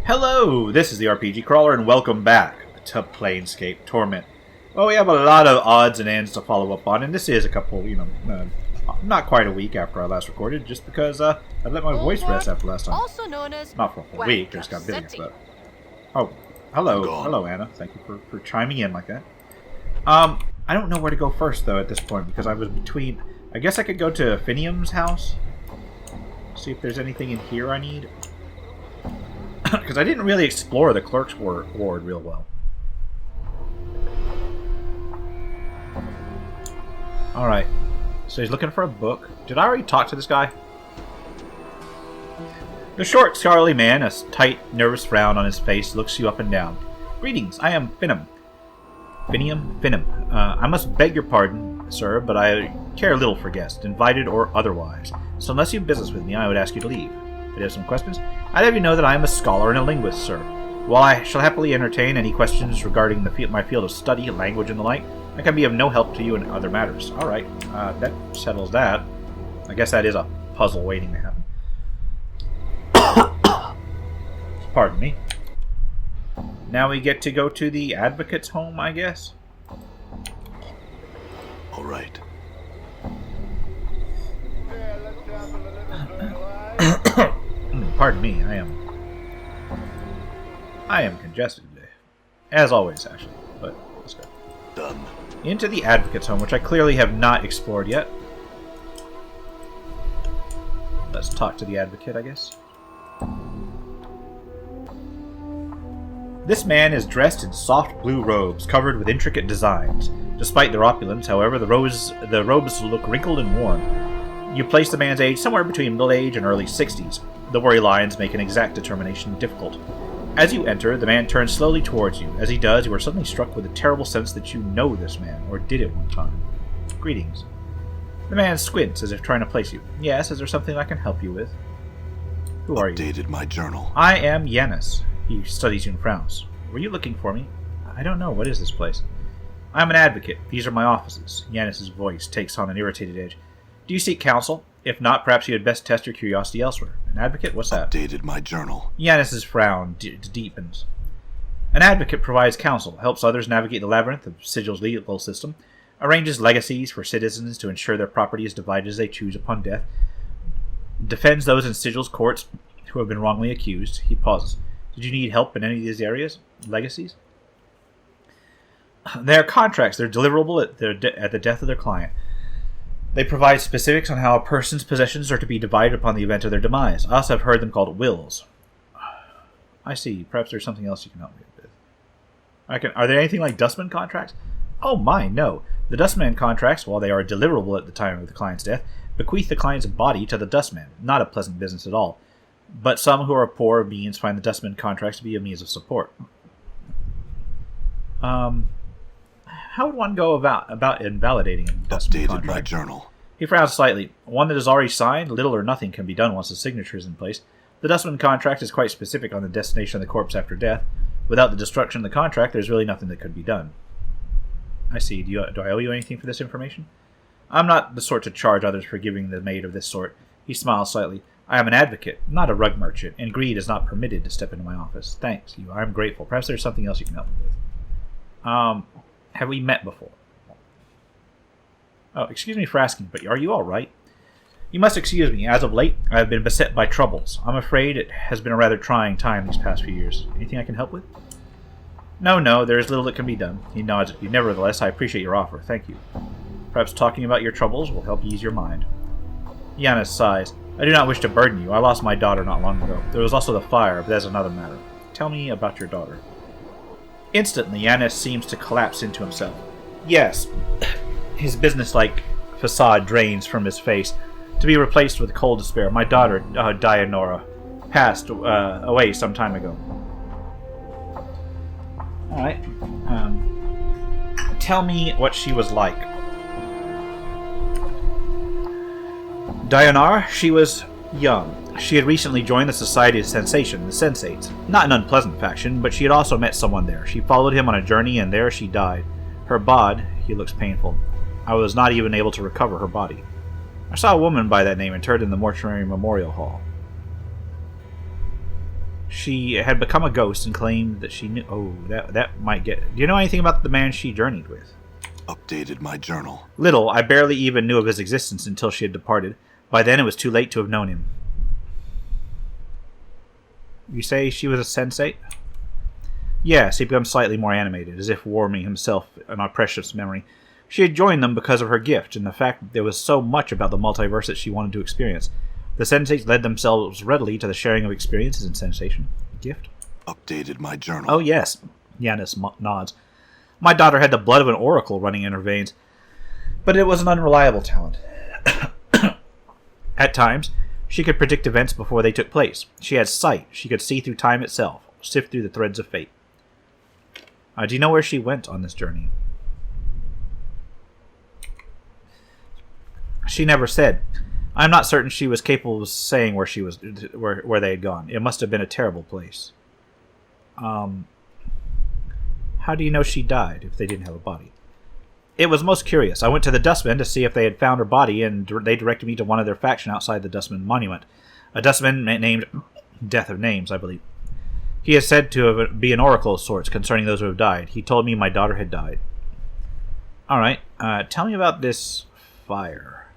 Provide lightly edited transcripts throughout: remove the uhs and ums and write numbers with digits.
Hello, this is the RPG Crawler, and welcome back to Planescape Torment. Well, we have a lot of odds and ends to follow up on, and this is a couple, not quite a week after I last recorded, just because I let my voice rest after last time. Also known as not for a whole week, just got busy, but... Oh, hello Anna, thank you for chiming in like that. I don't know where to go first, though, at this point, because I was between... I guess I could go to Finium's house, see if there's anything in here I need. Because I didn't really explore the clerk's ward real well. Alright, so he's looking for a book. Did I already talk to this guy? The short, scholarly man, a tight, nervous frown on his face, looks you up and down. Greetings, I am Finum. Finum. I must beg your pardon, sir, but I care little for guests, invited or otherwise. So unless you have business with me, I would ask you to leave. If you have some questions, I'd have you know that I am a scholar and a linguist, sir. While I shall happily entertain any questions regarding my field of study, language, and the like, I can be of no help to you in other matters. Alright, that settles that. I guess that is a puzzle waiting to happen. Pardon me. Now we get to go to the advocate's home, I guess? Alright. Pardon me, I am congested today. As always, actually. But let's go. Done. Into the advocate's home, which I clearly have not explored yet. Let's talk to the advocate, I guess. This man is dressed in soft blue robes, covered with intricate designs. Despite their opulence, however, the robes look wrinkled and worn. You place the man's age somewhere between middle age and early 60s. The worry lines make an exact determination difficult. As you enter, the man turns slowly towards you. As he does, you are suddenly struck with a terrible sense that you know this man, or did at one time. Greetings. The man squints as if trying to place you. Yes, is there something I can help you with? Who are you? Updated my journal. I am Yanis. He studies you and frowns. Were you looking for me? I don't know. What is this place? I'm an advocate. These are my offices. Yanis' voice takes on an irritated edge. Do you seek counsel? If not, perhaps you had best test your curiosity elsewhere. An advocate? What's that? Updated my journal. Yanis' frown deepens. An advocate provides counsel, helps others navigate the labyrinth of Sigil's legal system, arranges legacies for citizens to ensure their property is divided as they choose upon death, defends those in Sigil's courts who have been wrongly accused. He pauses. Did you need help in any of these areas? Legacies? They are contracts. They're deliverable at the death of their client. They provide specifics on how a person's possessions are to be divided upon the event of their demise. I also have heard them called wills. I see. Perhaps there's something else you can help me with. Are there anything like dustman contracts? Oh my, no. The dustman contracts, while they are deliverable at the time of the client's death, bequeath the client's body to the dustman. Not a pleasant business at all. But some who are poor of means find the dustman contracts to be a means of support. How would one go about invalidating a dustman Updated contract? my journal. He frowns slightly. One that is already signed, little or nothing can be done once the signature is in place. The dustman contract is quite specific on the destination of the corpse after death. Without the destruction of the contract, there's really nothing that could be done. I see. Do I owe you anything for this information? I'm not the sort to charge others for giving the maid of this sort. He smiles slightly. I am an advocate, not a rug merchant, and greed is not permitted to step into my office. Thanks, you. I'm grateful. Perhaps there's something else you can help me with. Have we met before? Oh, excuse me for asking, but are you all right? You must excuse me. As of late, I have been beset by troubles. I'm afraid it has been a rather trying time these past few years. Anything I can help with? No, there is little that can be done. He nods at you. Nevertheless, I appreciate your offer. Thank you. Perhaps talking about your troubles will help ease your mind. Yanis sighs. I do not wish to burden you. I lost my daughter not long ago. There was also the fire, but that's another matter. Tell me about your daughter. Instantly, Yanis seems to collapse into himself. Yes. His businesslike facade drains from his face, to be replaced with cold despair. My daughter, Dianora, passed away some time ago. Alright. Tell me what she was like. Dianora, she was young. She had recently joined the Society of Sensation, the Sensates. Not an unpleasant faction, but she had also met someone there. She followed him on a journey, and there she died. Her bod, he looks painful. I was not even able to recover her body. I saw a woman by that name interred in the mortuary memorial hall. She had become a ghost and claimed that she knew... Oh, that might get... Do you know anything about the man she journeyed with? Updated my journal. Little. I barely even knew of his existence until she had departed. By then, it was too late to have known him. You say she was a sensate? Yes, he became slightly more animated, as if warming himself in our precious memory. She had joined them because of her gift, and the fact that there was so much about the multiverse that she wanted to experience. The Sensates led themselves readily to the sharing of experiences and sensation. Gift? Updated my journal. Oh, yes. Yanis nods. My daughter had the blood of an oracle running in her veins, but it was an unreliable talent. At times, she could predict events before they took place. She had sight. She could see through time itself, sift through the threads of fate. Do you know where she went on this journey? She never said. I'm not certain she was capable of saying where she was, where they had gone. It must have been a terrible place. How do you know she died if they didn't have a body? It was most curious. I went to the Dustmen to see if they had found her body, and they directed me to one of their faction outside the Dustman monument. A Dustman named Death of Names, I believe. He is said to be an oracle of sorts concerning those who have died. He told me my daughter had died. Alright, tell me about this fire.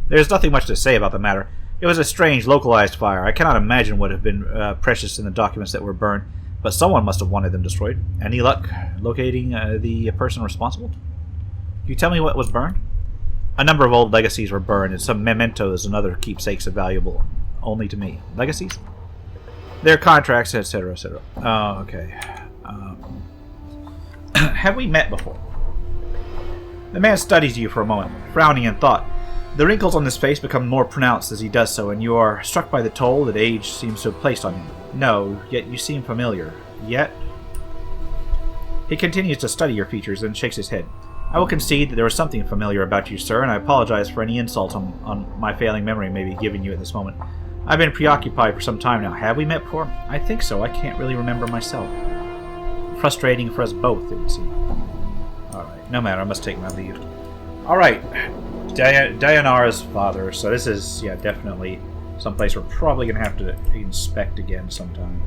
There's nothing much to say about the matter. It was a strange, localized fire. I cannot imagine what would have been precious in the documents that were burned, but someone must have wanted them destroyed. Any luck locating the person responsible? Can you tell me what was burned? A number of old legacies were burned, and some mementos and other keepsakes are valuable only to me. Legacies? Their contracts, etc., etc. Oh, okay. Have we met before? The man studies you for a moment, frowning in thought. The wrinkles on his face become more pronounced as he does so, and you are struck by the toll that age seems to have placed on him. No, yet you seem familiar. Yet? He continues to study your features, then shakes his head. I will concede that there was something familiar about you, sir, and I apologize for any insult on my failing memory may be giving you at this moment. I've been preoccupied for some time now. Have we met before? I think so. I can't really remember myself. Frustrating for us both, it would seem. Alright, no matter. I must take my leave. Alright. Dayanara's father. So this is, yeah, definitely someplace we're probably going to have to inspect again sometime.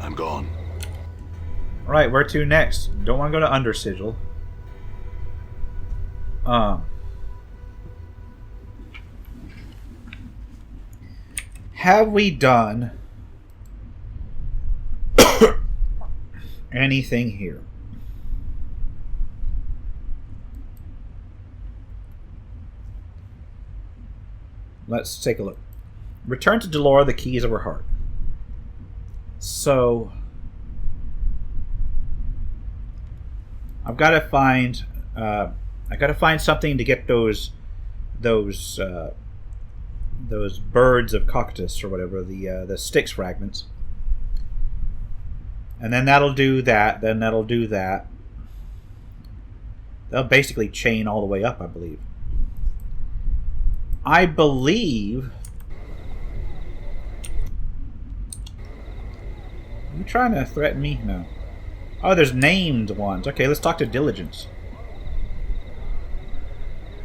I'm gone. Alright, where to next? Don't want to go to Under Sigil. Have we done anything here? Let's take a look. Return to Delora the keys of her heart. So I've got to find something to get those birds of cockatus or whatever, the Styx fragments. And then that'll do that, then that'll do that. They'll basically chain all the way up, I believe. I believe... Are you trying to threaten me? No. Oh, there's named ones. Okay, let's talk to Diligence.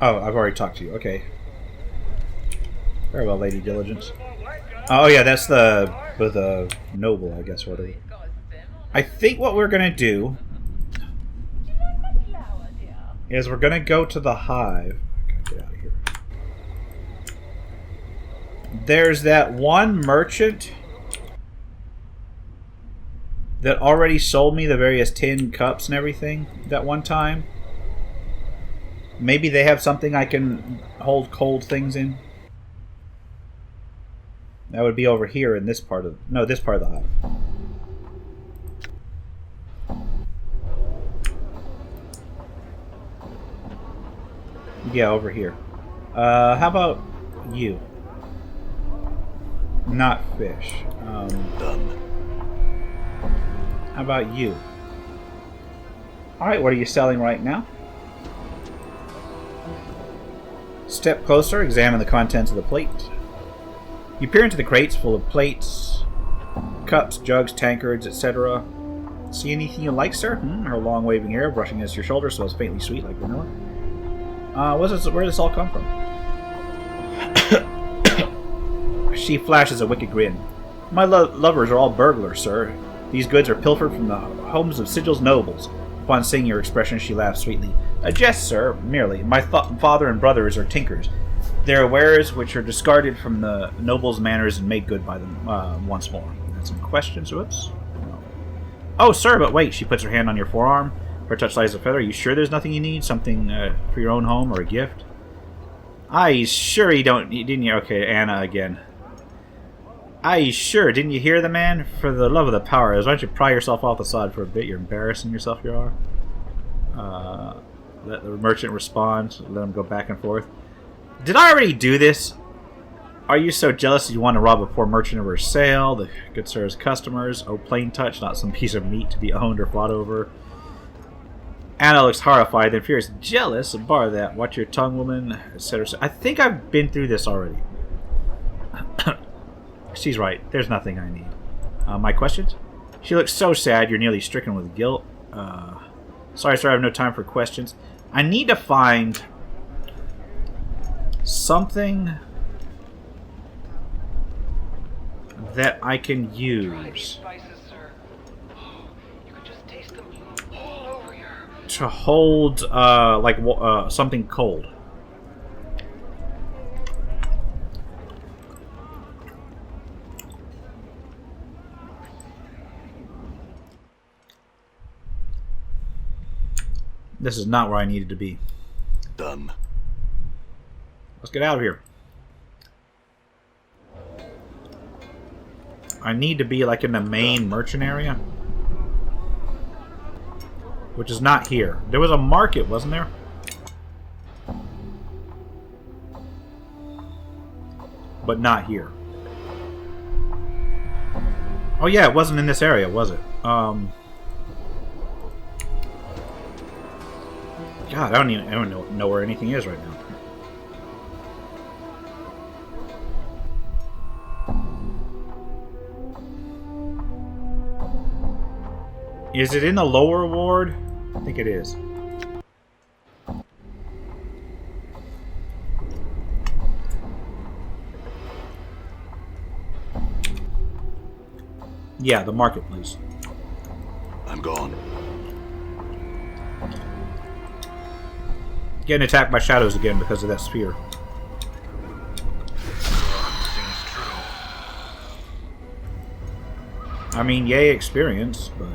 Oh, I've already talked to you. Okay. Very well, Lady Diligence. Oh, yeah, that's the noble, I guess, or whatever. I think what we're going to do is we're going to go to the hive. I gotta get out of here. There's that one merchant that already sold me the various tin cups and everything that one time. Maybe they have something I can hold cold things in. That would be over here in this part of... No, this part of the hive. Yeah, over here. How about you? Not fish. Done. How about you? Alright, what are you selling right now? Step closer, examine the contents of the plate. You peer into the crates full of plates, cups, jugs, tankards, etc. See anything you like, sir? Her long waving hair brushing against your shoulder smells faintly sweet like vanilla. Where does this all come from? She flashes a wicked grin. My lovers are all burglars, sir. These goods are pilfered from the homes of Sigil's nobles. Upon seeing your expression, she laughs sweetly. A jest, sir, merely. My father and brothers are tinkers. They are wares which are discarded from the nobles' manors and made good by them once more. Got some questions? Whoops. No. Oh, sir, but wait. She puts her hand on your forearm. Her touch lies a feather. Are you sure there's nothing you need? Something for your own home or a gift? I sure you don't. Didn't you? Okay, Anna again. I sure. Didn't you hear the man? For the love of the powers, why don't you pry yourself off the sod for a bit? You're embarrassing yourself, you are. Let the merchant respond. Let him go back and forth. Did I already do this? Are you so jealous that you want to rob a poor merchant of her sale? The good sir's customers. Oh, plain touch, not some piece of meat to be owned or fought over. Anna looks horrified, then furious. Jealous? Bar that. Watch your tongue, woman, etc. I think I've been through this already. She's right. There's nothing I need. My questions? She looks so sad you're nearly stricken with guilt. Sorry, sir, I have no time for questions. I need to find something that I can use to hold something cold. This is not where I needed to be. Done. Let's get out of here. I need to be like in the main merchant area, which is not here. There was a market, wasn't there? But not here. Oh yeah, it wasn't in this area, was it? God, I don't know where anything is right now. Is it in the lower ward? I think it is. Yeah, the marketplace. I'm gone. Getting attacked by shadows again because of that sphere. Seems true. I mean, yay experience, but...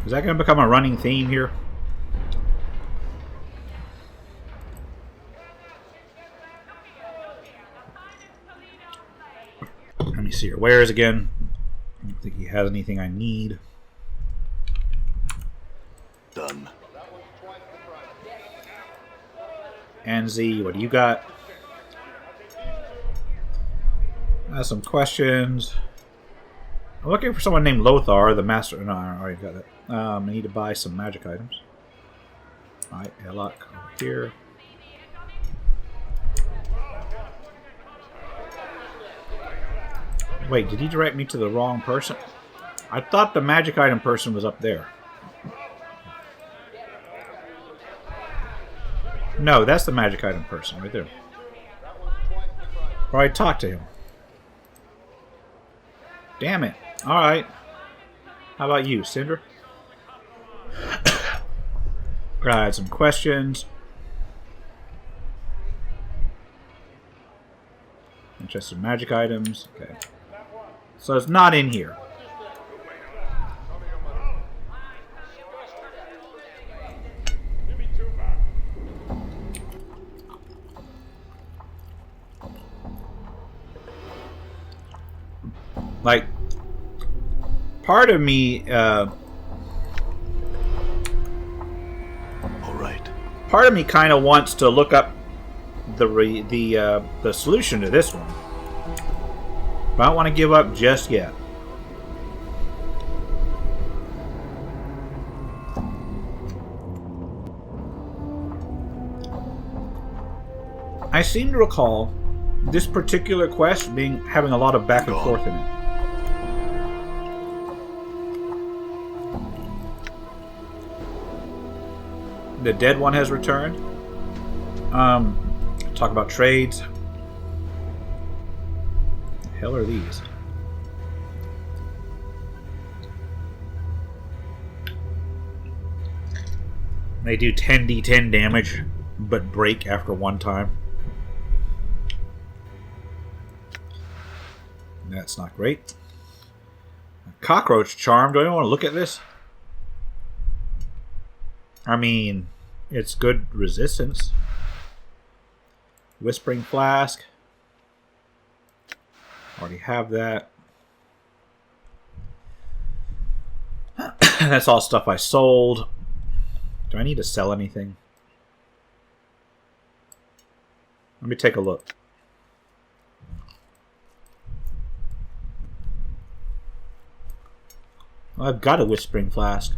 Is that going to become a running theme here? Let me see here. Where is again? I don't think he has anything I need. Done. Anzi, what do you got? I have some questions. I'm looking for someone named Lothar, the master. No, I already got that. I need to buy some magic items. Alright, Hellock over here. Wait, did he direct me to the wrong person? I thought the magic item person was up there. No, that's the magic item person right there. Or I talked to him. Damn it. Alright. How about you, Cinder? I had some questions. Interesting magic items. Okay. So it's not in here. Like, part of me, All right. part of me kind of wants to look up the solution to this one, but I don't want to give up just yet. I seem to recall this particular quest having a lot of back and forth in it. The dead one has returned. Talk about trades. The hell are these? They do 10d10 damage, but break after one time. That's not great. Cockroach charm. Do I want to look at this? I mean, it's good resistance. Whispering Flask. Already have that. That's all stuff I sold. Do I need to sell anything? Let me take a look. Well, I've got a Whispering Flask.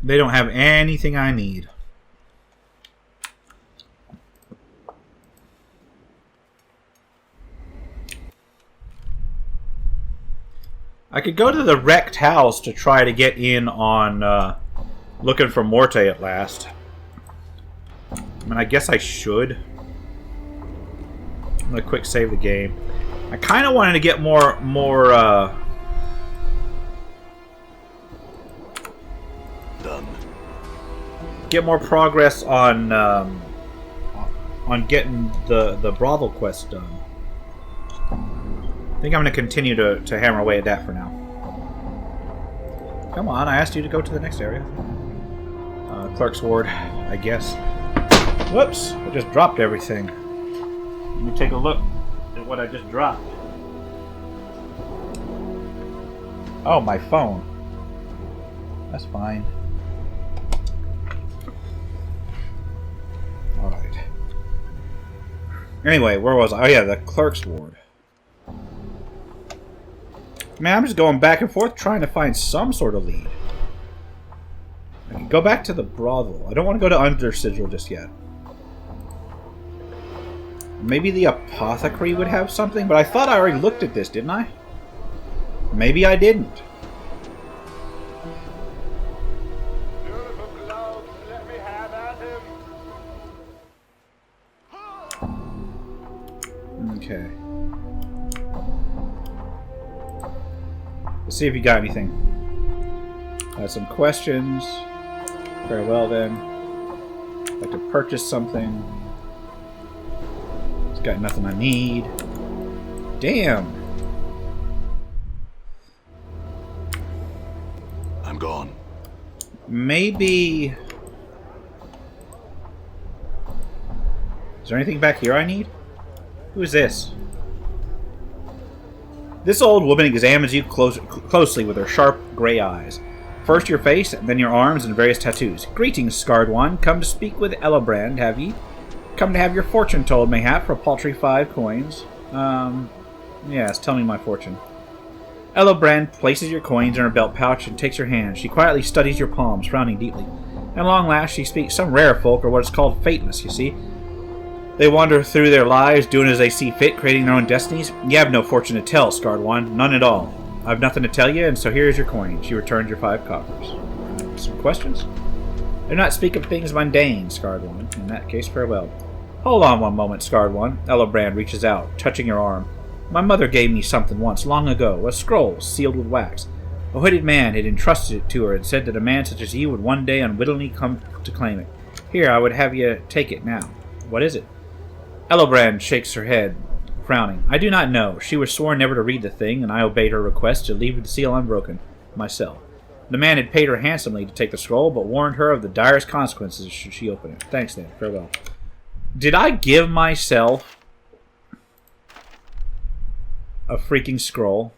They don't have anything I need. I could go to the wrecked house to try to get in on looking for Morte at last. I mean, I guess I should. I'm gonna quick save the game. I kind of wanted to get more Done. get more progress on getting the brothel quest done. I think I'm going to continue to hammer away at that for now. Come on, I asked you to go to the next area. Clerk's Ward, I guess. Whoops, I just dropped everything. Let me take a look at what I just dropped. Oh, my phone. That's fine. Alright. Anyway, where was I? Oh yeah, the Clerk's Ward. Man, I'm just going back and forth trying to find some sort of lead. I can go back to the brothel. I don't want to go to Under Sigil just yet. Maybe the apothecary would have something, but I thought I already looked at this, didn't I? Maybe I didn't. Beautiful clouds, let me have at him. Okay. Let's see if you got anything. Some questions. Very well then. I'd like to purchase something. It's got nothing I need. Damn. I'm gone. Maybe... Is there anything back here I need? Who is this? This old woman examines you closely with her sharp gray eyes. First your face, then your arms and various tattoos. Greetings, scarred one. Come to speak with Elebrand, have ye? Come to have your fortune told, mayhap, for a paltry 5 coins. Yes, tell me my fortune. Elebrand places your coins in her belt pouch and takes your hand. She quietly studies your palms, frowning deeply. At long last, she speaks. Some rare folk are what is called fateless, you see. They wander through their lives, doing as they see fit, creating their own destinies. You have no fortune to tell, scarred one. None at all. I have nothing to tell you, and so here is your coin. She returns your 5 coppers. Some questions? Do not speak of things mundane, scarred one. In that case, farewell. Hold on one moment, scarred one. Elebrand reaches out, touching your arm. My mother gave me something once, long ago. A scroll, sealed with wax. A hooded man had entrusted it to her and said that a man such as you would one day unwittingly come to claim it. Here, I would have you take it now. What is it? Elebrand shakes her head, frowning. I do not know. She was sworn never to read the thing, and I obeyed her request to leave the seal unbroken, myself. The man had paid her handsomely to take the scroll, but warned her of the direst consequences should she open it. Thanks, then. Farewell. Did I give myself a freaking scroll?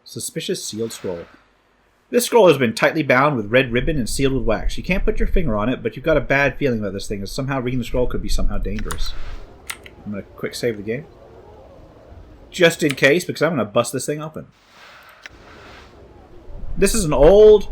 Suspicious sealed scroll. This scroll has been tightly bound with red ribbon and sealed with wax. You can't put your finger on it, but you've got a bad feeling about this thing, as somehow reading the scroll could be somehow dangerous. I'm going to quick save the game. Just in case, because I'm going to bust this thing open. This is an old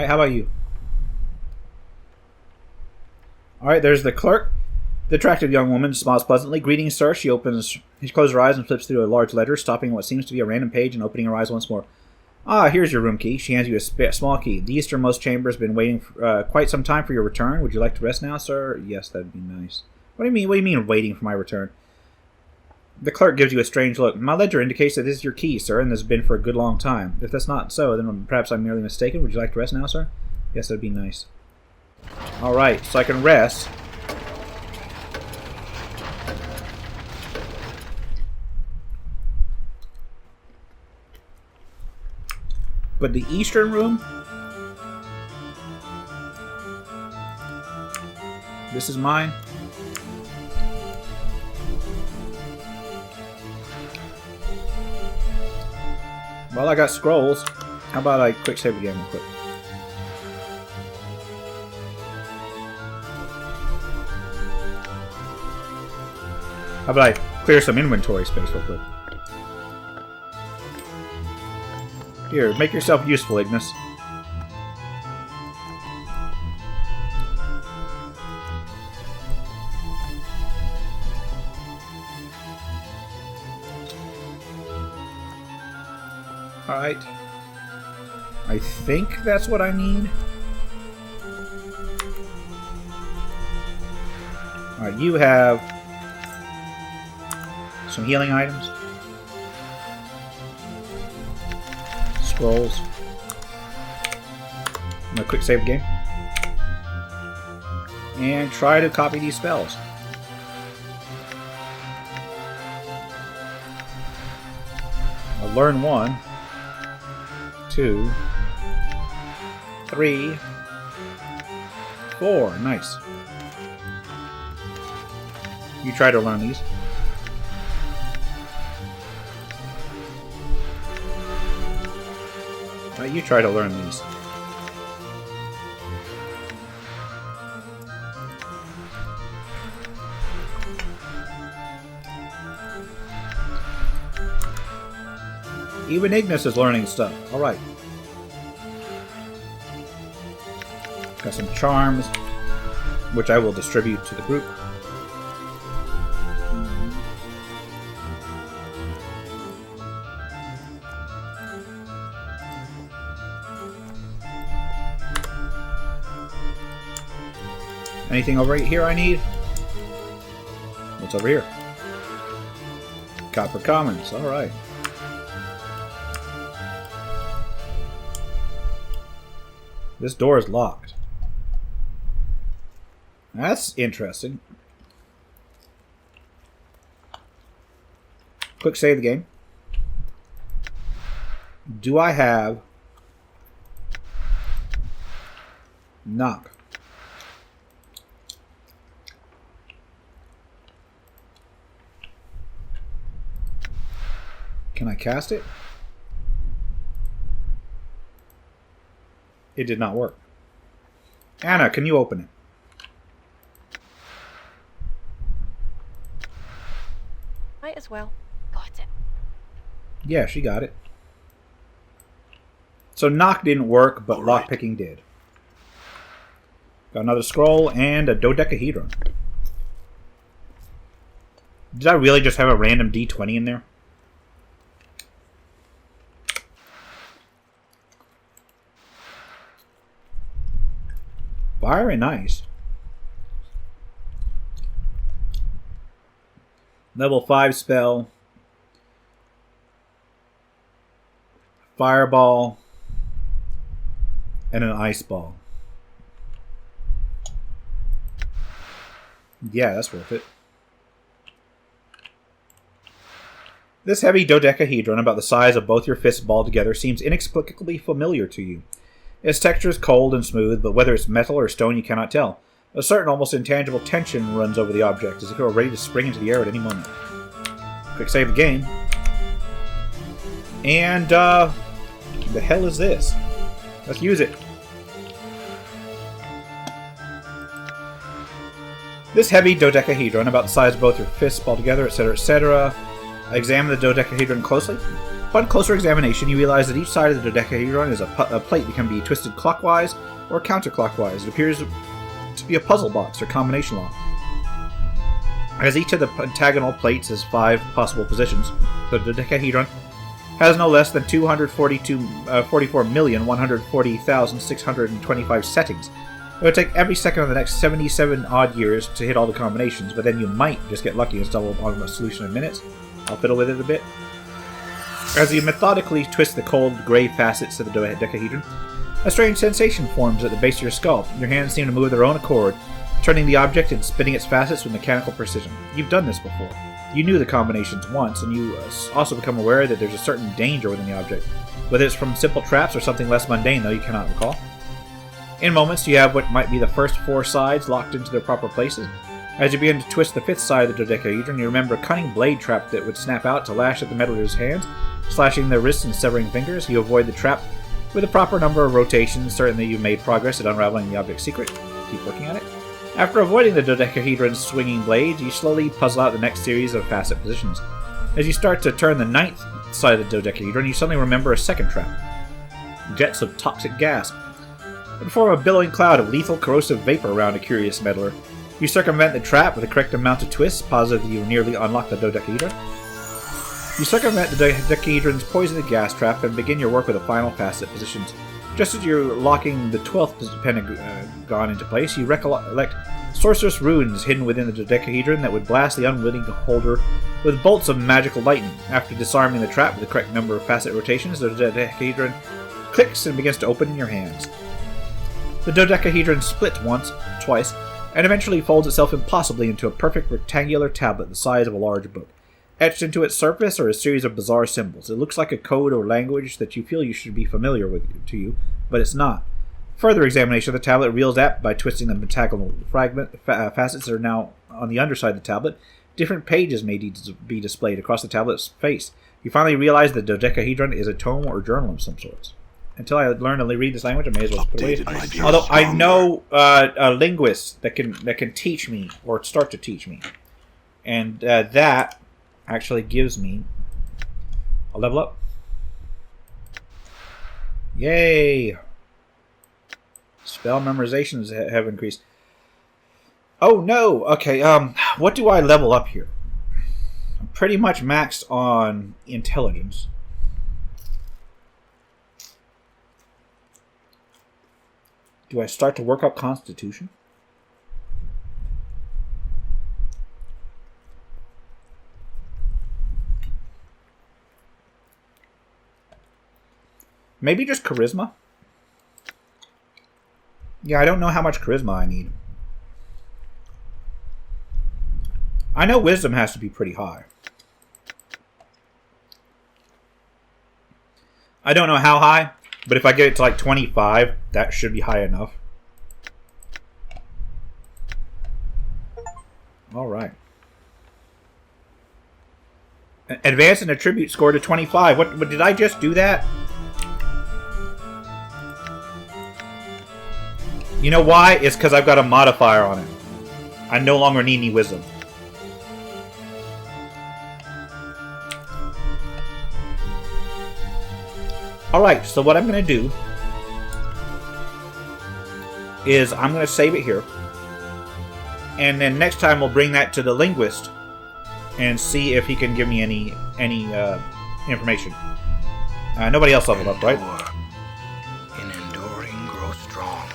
Alright, how about you? Alright, there's the clerk. The attractive young woman smiles pleasantly. Greetings, sir. She closes her eyes and flips through a large letter, stopping what seems to be a random page and opening her eyes once more. Ah, here's your room key. She hands you a small key. The easternmost chamber has been waiting for, quite some time for your return. Would you like to rest now, sir? Yes, that'd be nice. What do you mean? What do you mean waiting for my return? The clerk gives you a strange look. My ledger indicates that this is your key, sir, and this has been for a good long time. If that's not so, then perhaps I'm merely mistaken. Would you like to rest now, sir? Yes, that'd be nice. Alright, so I can rest. But the eastern room? This is mine? Well, I got scrolls. How about I quick save again real quick? How about I clear some inventory space real quick? Here, make yourself useful, Ignis. Alright. I think that's what I need. Alright, you have some healing items. Scrolls. I'm gonna quick save the game. And try to copy these spells. I'll learn 1, 2, 3, 4. Nice. You try to learn these. You try to learn these. Even Ignis is learning stuff. Alright. Got some charms, which I will distribute to the group. Anything over here I need? What's over here? Copper Commons. Alright. This door is locked. That's interesting. Quick save the game. Do I have knock? Can I cast it? It did not work. Anna, can you open it? Might as well. Got it. Yeah, she got it. So knock didn't work, but All right. lockpicking did. Got another scroll and a dodecahedron. Did I really just have a random D20 in there? Very nice. Level 5 spell. Fireball. And an ice ball. Yeah, that's worth it. This heavy dodecahedron, about the size of both your fists balled together, seems inexplicably familiar to you. Its texture is cold and smooth, but whether it's metal or stone you cannot tell. A certain almost intangible tension runs over the object, as if it were ready to spring into the air at any moment. Quick save the game. And, the hell is this? Let's use it. This heavy dodecahedron, about the size of both your fists balled together, etc., etc. Examine the dodecahedron closely. Upon closer examination, you realize that each side of the dodecahedron is a plate that can be twisted clockwise or counterclockwise. It appears to be a puzzle box or combination lock. As each of the pentagonal plates has 5 possible positions, the dodecahedron has no less than 44,140,625 settings. It would take every second of the next 77 odd years to hit all the combinations, but then you might just get lucky and stumble upon a solution in minutes. I'll fiddle with it a bit. As you methodically twist the cold, gray facets of the dodecahedron, a strange sensation forms at the base of your skull. Your hands seem to move of their own accord, turning the object and spinning its facets with mechanical precision. You've done this before. You knew the combinations once, and you also become aware that there's a certain danger within the object. Whether it's from simple traps or something less mundane, though, you cannot recall. In moments, you have what might be the first 4 sides locked into their proper places. As you begin to twist the 5th side of the dodecahedron, you remember a cunning blade trap that would snap out to lash at the meddler's hands, slashing their wrists and severing fingers. You avoid the trap with a proper number of rotations, certain that you've made progress at unraveling the object's secret. Keep working at it. After avoiding the dodecahedron's swinging blades, you slowly puzzle out the next series of facet positions. As you start to turn the 9th side of the dodecahedron, you suddenly remember a second trap. Jets of toxic gas would form a billowing cloud of lethal, corrosive vapor around a curious meddler. You circumvent the trap with the correct amount of twists, positive that you nearly unlock the dodecahedron. You circumvent the dodecahedron's poisoned gas trap and begin your work with the final facet positions. Just as you're locking the 12th pentagon into place, you recollect sorcerous runes hidden within the dodecahedron that would blast the unwitting holder with bolts of magical lightning. After disarming the trap with the correct number of facet rotations, the dodecahedron clicks and begins to open in your hands. The dodecahedron splits once, twice, and eventually folds itself impossibly into a perfect rectangular tablet the size of a large book. Etched into its surface are a series of bizarre symbols. It looks like a code or language that you feel you should be familiar with to you, but it's not. Further examination of the tablet reveals that, by twisting the pentagonal facets that are now on the underside of the tablet, different pages may be displayed across the tablet's face. You finally realize the dodecahedron is a tome or journal of some sorts. Until I learn to read this language, I may as well put it away. Although I know a linguist that can teach me, or start to teach me. And that actually gives me a level up. Yay! Spell memorizations have increased. Oh no! Okay, what do I level up here? I'm pretty much maxed on intelligence. Do I start to work up Constitution? Maybe just Charisma? Yeah, I don't know how much Charisma I need. I know Wisdom has to be pretty high. I don't know how high, but if I get it to like 25, that should be high enough. Alright. Advance and Attribute score to 25. What did I just do that? You know why? It's because I've got a modifier on it. I no longer need any Wisdom. Alright, so what I'm going to do is I'm going to save it here. And then next time we'll bring that to the linguist and see if he can give me any information. Nobody else leveled up, right? In enduring, grow strong.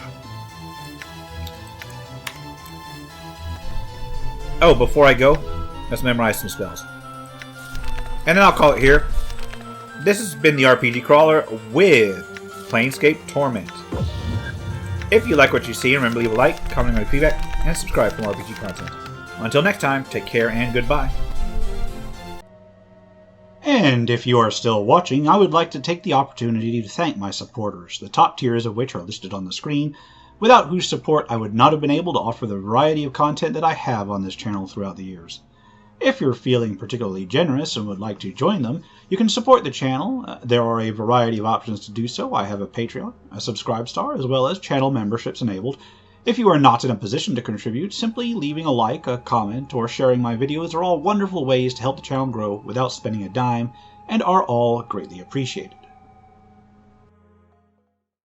Oh, before I go, let's memorize some spells. And then I'll call it here. This has been the RPG Crawler with Planescape Torment. If you like what you see, remember to leave a like, comment on feedback, and subscribe for more RPG content. Until next time, take care and goodbye. And if you are still watching, I would like to take the opportunity to thank my supporters, the top tiers of which are listed on the screen, without whose support I would not have been able to offer the variety of content that I have on this channel throughout the years. If you're feeling particularly generous and would like to join them, you can support the channel. There are a variety of options to do so. I have a Patreon, a Subscribe Star, as well as channel memberships enabled. If you are not in a position to contribute, simply leaving a like, a comment, or sharing my videos are all wonderful ways to help the channel grow without spending a dime, and are all greatly appreciated.